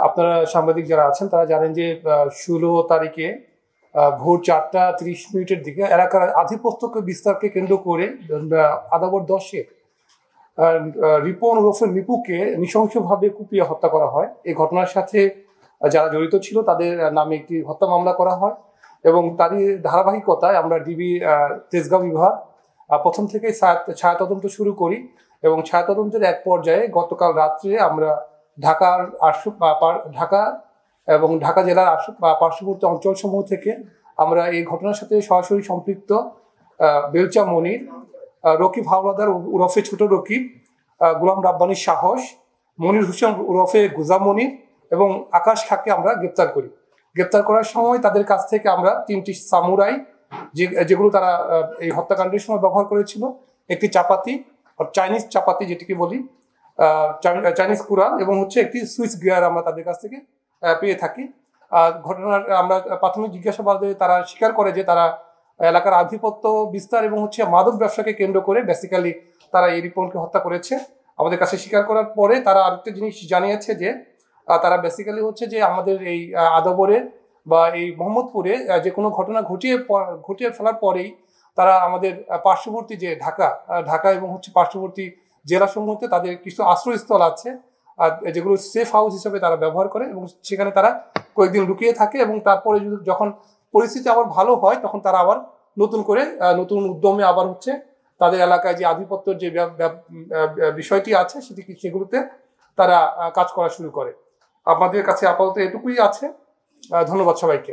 আপনারা সাংবাদিক যারা আছেন তারা জানেন যে 16 তারিখে ভোর 4:30 দিকে এলাকার আধিপত্য বিস্তারকে কেন্দ্র করে আদাবর 10-এ রিপন ওরফে নিপুকে নৃশংসভাবে কুপিয়ে হত্যা করা হয়। এই ঘটনার সাথে যারা জড়িত ছিল তাদের নামে একটি হত্যা মামলা করা হয় এবং তারই ধারাবাহিকতায় আমরা ডিবি তেজগাঁও বিভাগ প্রথম থেকেই ছায়া তদন্ত শুরু করি এবং ছায়া তদন্তের এক পর্যায়ে গতকাল রাত্রে আমরা ঢাকা এবং ঢাকা জেলার পার্শ্ববর্তী অঞ্চলসমূহ থেকে আমরা এই ঘটনার সাথে সরাসরি সম্পৃক্ত বেলচা মনির, রকিব হাওলাদার ওরফে ছোট রকিব, গোলাম রাব্বানী সাহস, মনির হোসেন ওরফে গুজা মনির এবং আকাশ খাঁকে আমরা গ্রেপ্তার করি। গ্রেপ্তার করার সময় তাদের কাছ থেকে আমরা 3টি সামুরাই যেগুলো তারা এই হত্যাকাণ্ডের সময় ব্যবহার করেছিল, একটি চাপাতি চাইনিজ চাপাতি যেটিকে বলি, চাইনিজ কুড়াল এবং একটি সুইচ গিয়ার আমরা তাদের কাছ থেকে পেয়ে থাকি। ঘটনার আমরা প্রাথমিক জিজ্ঞাসাবাদে তারা স্বীকার করে যে তারা এলাকার আধিপত্য বিস্তার এবং মাদক ব্যবসাকে কেন্দ্র করে বেসিক্যালি তারা এই রিপনকে হত্যা করেছে। আমাদের কাছে স্বীকার করার পরে তারা আরেকটা জিনিস জানিয়েছে যে তারা বেসিক্যালি যে আমাদের এই আদাবরে বা এই মোহাম্মদপুরে যে কোনো ঘটনা ঘটিয়ে ফেলার পরেই তারা আমাদের পার্শ্ববর্তী যে ঢাকা এবং পার্শ্ববর্তী জেলাসমূহতে তাদের কিছু আশ্রয়স্থল আছে যেগুলো সেফ হাউস হিসেবে তারা ব্যবহার করে এবং সেখানে তারা কয়েকদিন লুকিয়ে থাকে এবং তারপরে যখন পরিস্থিতি আবার ভালো হয় তখন তারা আবার নতুন উদ্যমে আবার তাদের এলাকায় যে আধিপত্যের যে বিষয়টি আছে সেগুলোতে তারা কাজ করা শুরু করে। আমাদের কাছে আপাতত এটুকুই আছে। ধন্যবাদ সবাইকে।